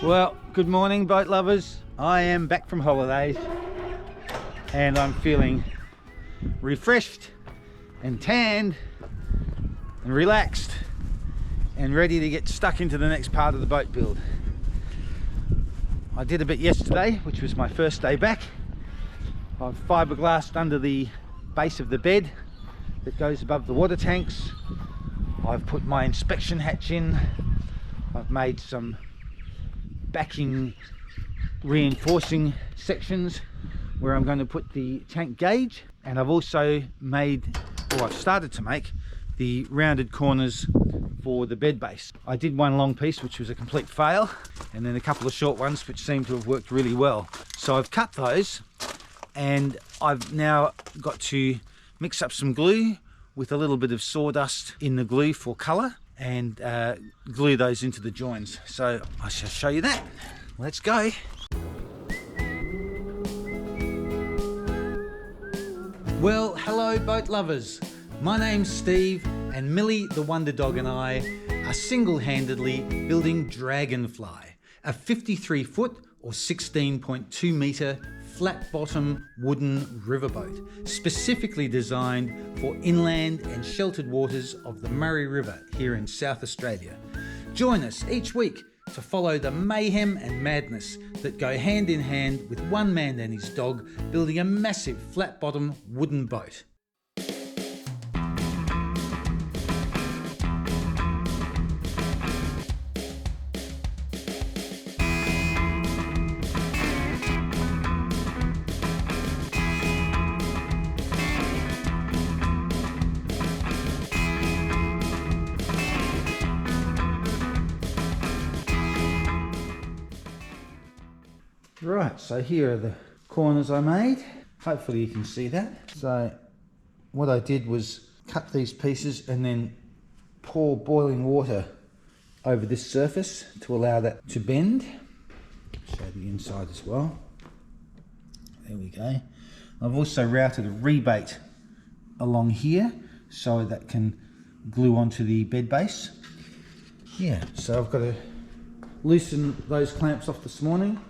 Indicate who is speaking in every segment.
Speaker 1: Well, good morning, boat lovers. I am back from holidays and I'm feeling refreshed and tanned and relaxed and ready to get stuck into the next part of the boat build. I did a bit yesterday, which was my first day back. I've fiberglassed under the base of the bed that goes above the water tanks. I've put my inspection hatch in. I've made some backing reinforcing sections where I'm going to put the tank gauge, and I've also made, or I've started to make, the rounded corners for the bed base. I did one long piece which was a complete fail, and then a couple of short ones which seem to have worked really well. So I've cut those, and I've now got to mix up some glue with a little bit of sawdust in the glue for colour, and glue those into the joins. So I shall show you that. Let's go. Well, hello boat lovers. My name's Steve, and Millie the Wonder Dog and I are single-handedly building Dragonfly, a 53 foot or 16.2 metre flat bottom wooden riverboat, specifically designed for inland and sheltered waters of the Murray River here in South Australia. Join us each week to follow the mayhem and madness that go hand in hand with one man and his dog building a massive flat bottom wooden boat. Right, so here are the corners I made. Hopefully you can see that. So what I did was cut these pieces and then pour boiling water over this surface to allow that to bend. Show the inside as well. There we go. I've also routed a rebate along here so that can glue onto the bed base. Yeah, so I've got to loosen those clamps off this morning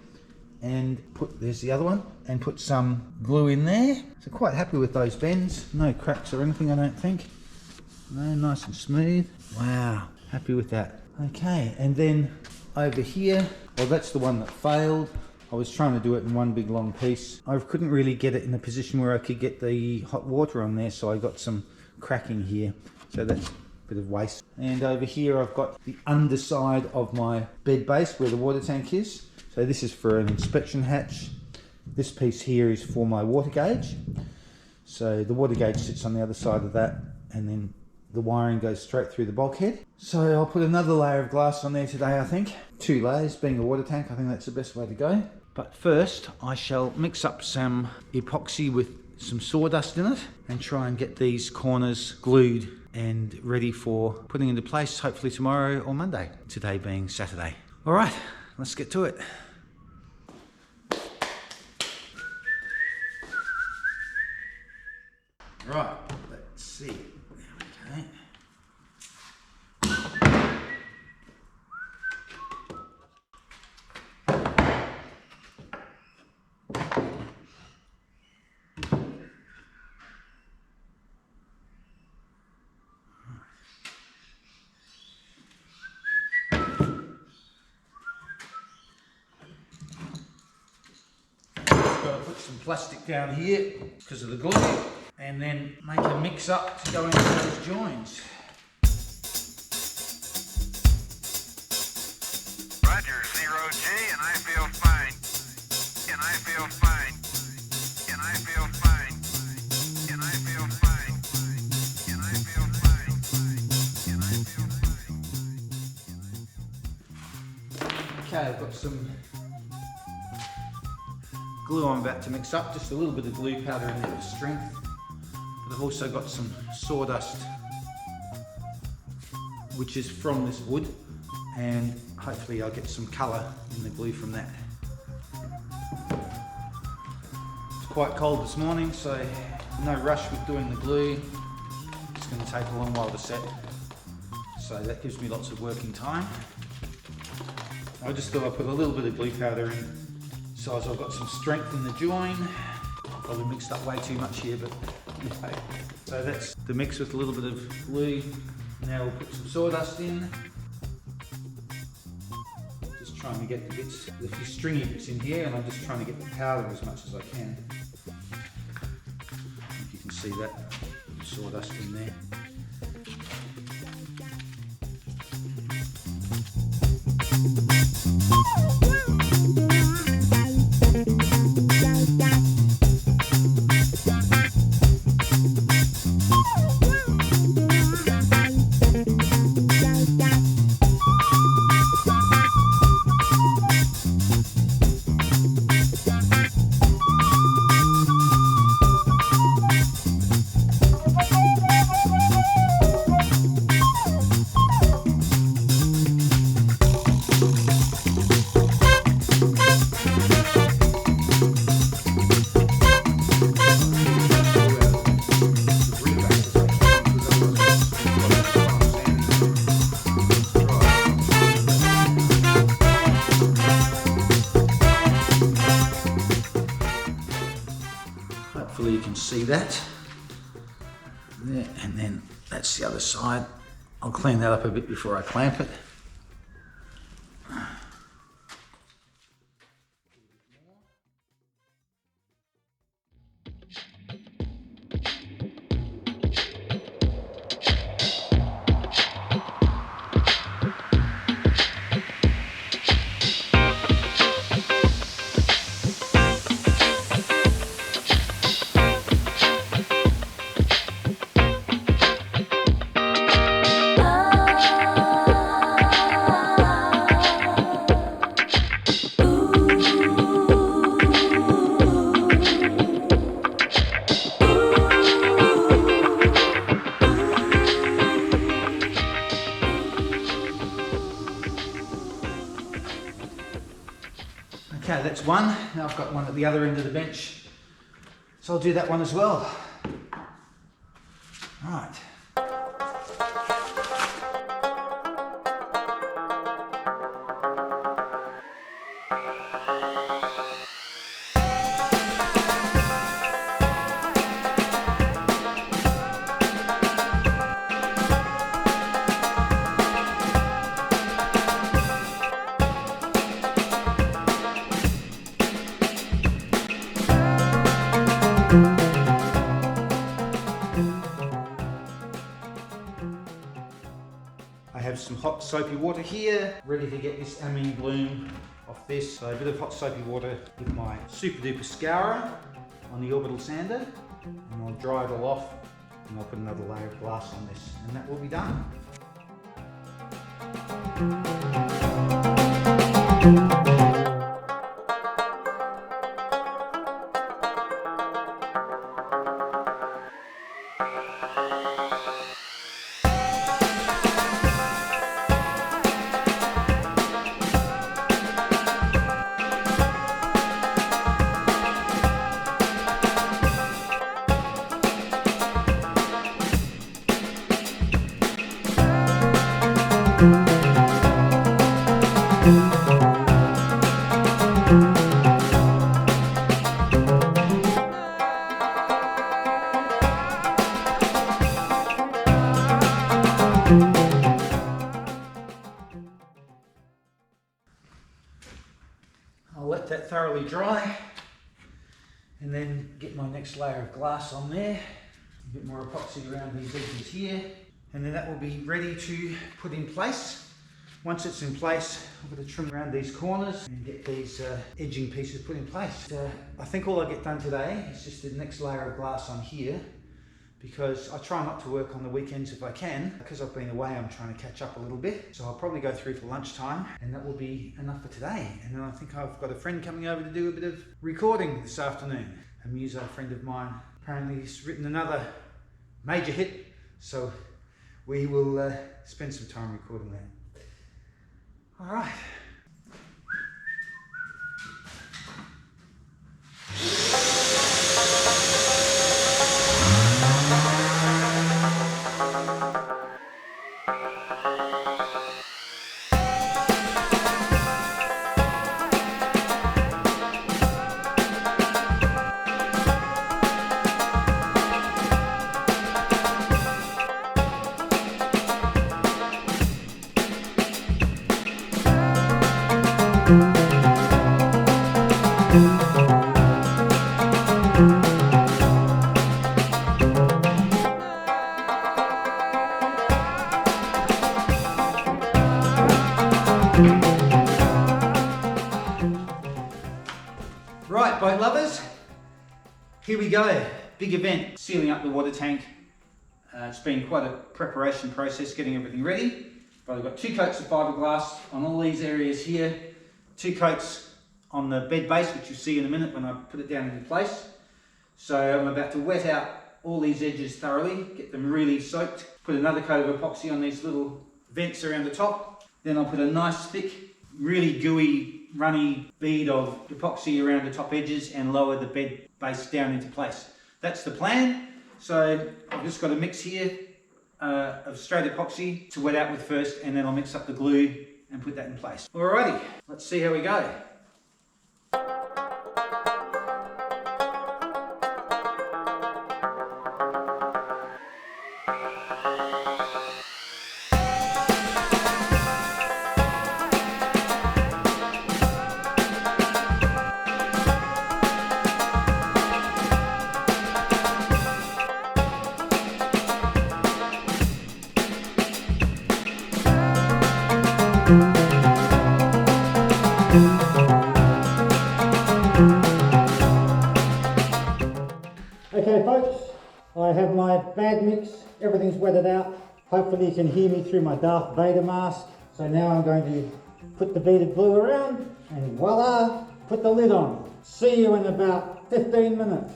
Speaker 1: and there's the other one, and put some glue in there. So quite happy with those bends. No cracks or anything, I don't think. No, nice and smooth. Wow, happy with that. Okay, and then over here, well, that's the one that failed. I was trying to do it in one big long piece. I couldn't really get it in a position where I could get the hot water on there, so I got some cracking here. So that's a bit of waste. And over here I've got the underside of my bed base where the water tank is. So this is for an inspection hatch. This piece here is for my water gauge. So the water gauge sits on the other side of that, and then the wiring goes straight through the bulkhead. So I'll put another layer of glass on there today, I think. 2 layers, being a water tank, I think that's the best way to go. But first I shall mix up some epoxy with some sawdust in it and try and get these corners glued and ready for putting into place, hopefully tomorrow or Monday, today being Saturday. All right, let's get to it. Right, let's see. Okay. Got to put some plastic down here because of the glue, and then make a mix up to go into those joins.
Speaker 2: Roger, 0G, and I feel fine. And I feel fine. And I feel fine. And I feel fine. And I feel fine. And I feel fine.
Speaker 1: Okay, I've got some glue I'm about to mix up, just a little bit of glue powder in there for strength. But I've also got some sawdust, which is from this wood, and hopefully I'll get some colour in the glue from that. It's quite cold this morning, so no rush with doing the glue. It's going to take a long while to set, so that gives me lots of working time. I just thought I'd put a little bit of glue powder in, so as I've got some strength in the join. I've probably mixed up way too much here, but anyway. So that's the mix with a little bit of glue. Now we'll put some sawdust in. Just trying to get the bits, the few stringy bits in here, and I'm just trying to get the powder as much as I can. You can see that sawdust in there. Hopefully you can see that. There, and then that's the other side. I'll clean that up a bit before I clamp it. Okay, that's one. Now I've got one at the other end of the bench, so I'll do that one as well. Right. I have some hot soapy water here, ready to get this amine bloom off this. So a bit of hot soapy water with my super duper scourer on the orbital sander, and I'll dry it all off, and I'll put another layer of glass on this, and that will be done. I'll let that thoroughly dry and then get my next layer of glass on there. A bit more epoxy around these edges here, and then that will be ready to put in place. Once it's in place, I'm going to trim around these corners and get these edging pieces put in place. I think all I get done today is just the next layer of glass on here, because I try not to work on the weekends if I can. Because I've been away, I'm trying to catch up a little bit. So I'll probably go through for lunchtime, and that will be enough for today. And then I think I've got a friend coming over to do a bit of recording this afternoon. A muso friend of mine. Apparently he's written another major hit, so we will spend some time recording that. All right. Right, boat lovers, here we go. Big event, sealing up the water tank. It's been quite a preparation process getting everything ready. But I've got 2 coats of fiberglass on all these areas here, 2 coats on the bed base, which you'll see in a minute when I put it down into place. So I'm about to wet out all these edges thoroughly, get them really soaked, put another coat of epoxy on these little vents around the top. Then I'll put a nice thick, really gooey, runny bead of epoxy around the top edges and lower the bed base down into place. That's the plan. So I've just got a mix here of straight epoxy to wet out with first, and then I'll mix up the glue and put that in place. Alrighty, let's see how we go.
Speaker 3: Okay folks, I have my bag mix, everything's wetted out. Hopefully you can hear me through my Darth Vader mask. So now I'm going to put the beaded glue around and voila, put the lid on. See you in about 15 minutes.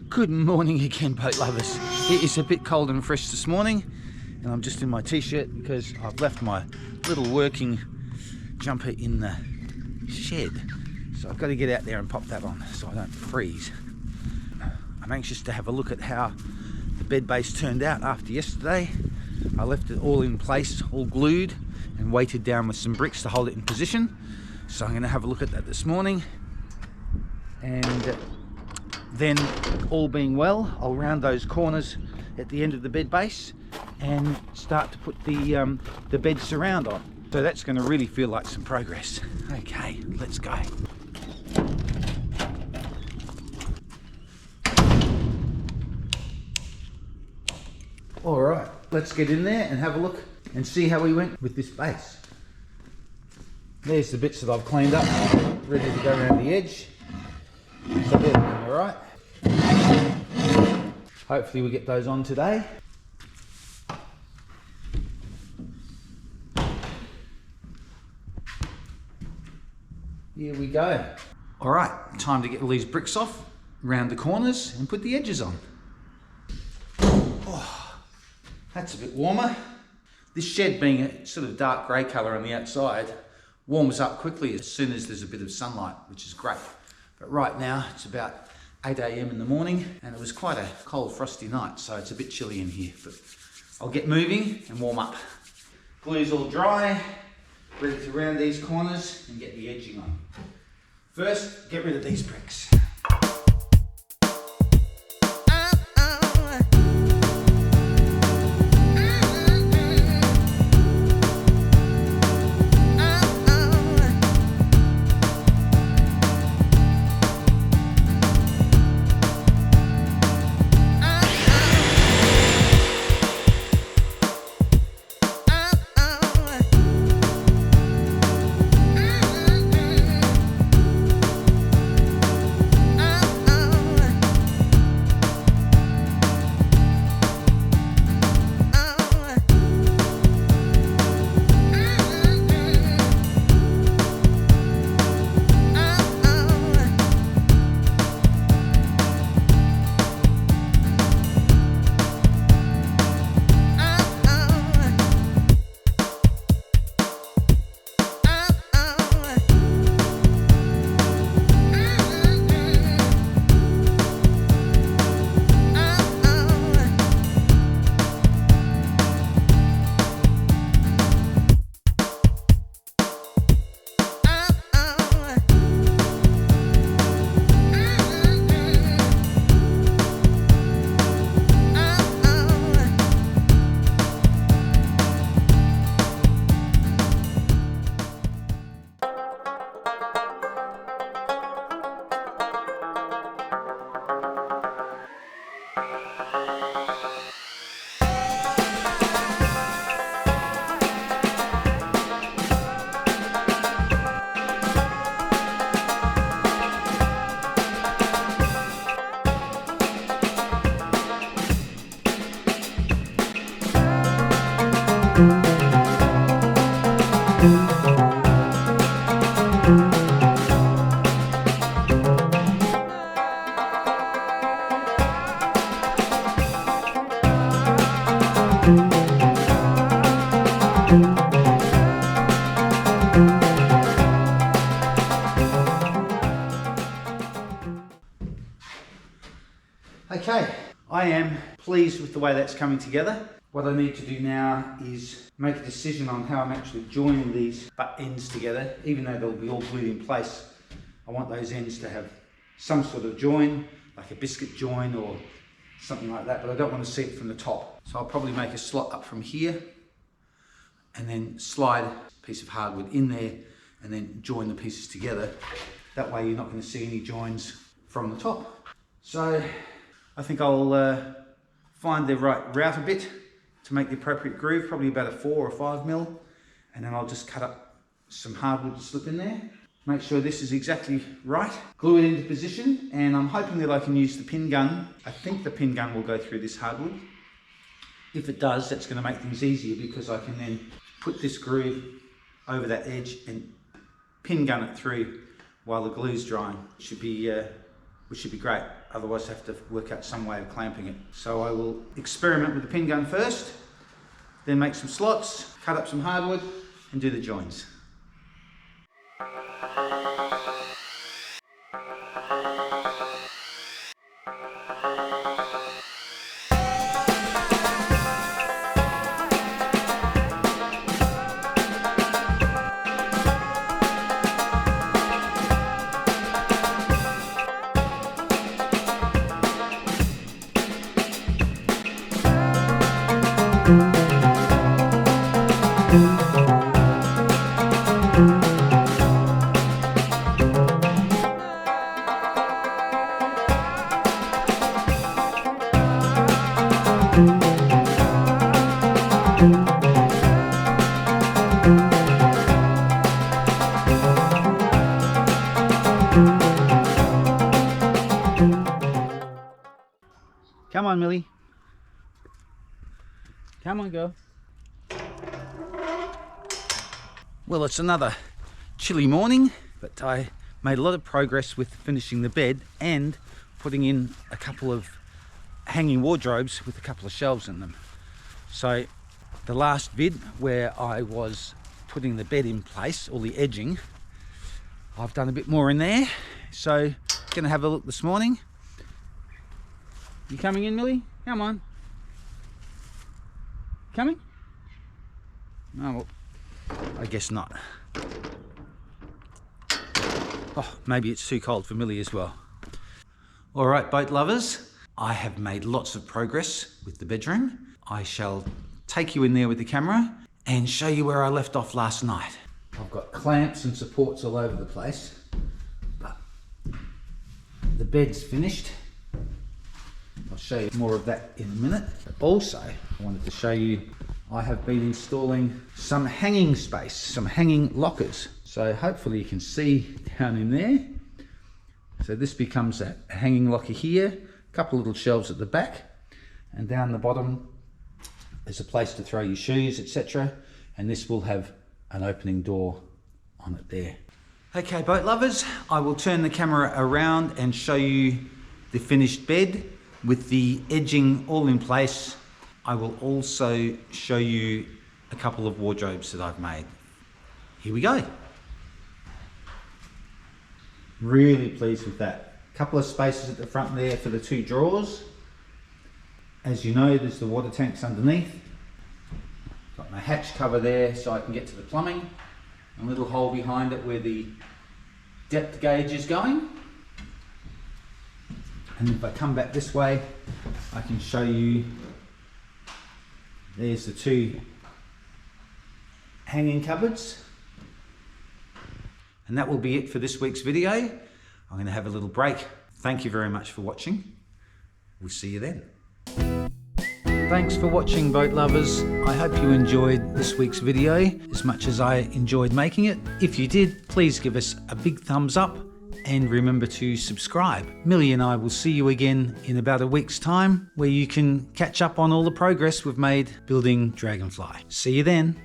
Speaker 1: Good morning again, boat lovers. It is a bit cold and fresh this morning, and I'm just in my t-shirt because I've left my little working jumper in the shed. So I've got to get out there and pop that on so I don't freeze. I'm anxious to have a look at how the bed base turned out after yesterday. I left it all in place, all glued, and weighted down with some bricks to hold it in position. So I'm going to have a look at that this morning, and then, all being well, I'll round those corners at the end of the bed base and start to put the bed surround on. So that's going to really feel like some progress. Okay, let's go. All right, let's get in there and have a look and see how we went with this base. There's the bits that I've cleaned up, ready to go around the edge. So they're looking all right. Hopefully we get those on today. Here we go. All right, time to get all these bricks off, round the corners and put the edges on. Oh, that's a bit warmer. This shed being a sort of dark grey colour on the outside warms up quickly as soon as there's a bit of sunlight, which is great. But right now it's about 8 AM in the morning and it was quite a cold frosty night, so it's a bit chilly in here, but I'll get moving and warm up. Glue's all dry, ready to round these corners and get the edging on. First, get rid of these bricks. Okay, I am pleased with the way that's coming together. What I need to do now is make a decision on how I'm actually joining these butt ends together. Even though they'll be all glued in place, I want those ends to have some sort of join, like a biscuit join or something like that, but I don't want to see it from the top. So I'll probably make a slot up from here and then slide a piece of hardwood in there and then join the pieces together. That way you're not going to see any joins from the top. So I think I'll find the right router bit to make the appropriate groove, probably about a 4 or 5 mil, and then I'll just cut up some hardwood to slip in there. Make sure this is exactly right, glue it into position, and I'm hoping that I can use the pin gun. I think the pin gun will go through this hardwood. If it does, that's going to make things easier because I can then put this groove over that edge and pin gun it through while the glue's drying, which should be great. Otherwise I have to work out some way of clamping it. So I will experiment with the pin gun first, then make some slots, cut up some hardwood and do the joins. Come on, Millie. Come on, go. Well, it's another chilly morning, but I made a lot of progress with finishing the bed and putting in a couple of hanging wardrobes with a couple of shelves in them. So the last vid where I was putting the bed in place, or the edging, I've done a bit more in there. So gonna have a look this morning. You coming in, Millie? Come on. Coming? Oh, well, I guess not. Oh, maybe it's too cold for Millie as well. All right, boat lovers, I have made lots of progress with the bedroom. I shall take you in there with the camera and show you where I left off last night. I've got clamps and supports all over the place, but the bed's finished. I'll show you more of that in a minute. Also, I wanted to show you I have been installing some hanging space, some hanging lockers. So hopefully you can see down in there. So this becomes a hanging locker here, a couple of little shelves at the back, and down the bottom there's a place to throw your shoes, etc. And this will have an opening door on it there. Okay, boat lovers, I will turn the camera around and show you the finished bed with the edging all in place. I will also show you a couple of wardrobes that I've made. Here we go. Really pleased with that. A couple of spaces at the front there for the 2 drawers. As you know, there's the water tanks underneath. Got my hatch cover there so I can get to the plumbing. A little hole behind it where the depth gauge is going. And if I come back this way, I can show you, there's the 2 hanging cupboards. And that will be it for this week's video. I'm going to have a little break. Thank you very much for watching. We'll see you then. Thanks for watching, boat lovers. I hope you enjoyed this week's video as much as I enjoyed making it. If you did, please give us a big thumbs up and remember to subscribe. Millie and I will see you again in about a week's time, where you can catch up on all the progress we've made building Dragonfly. See you then.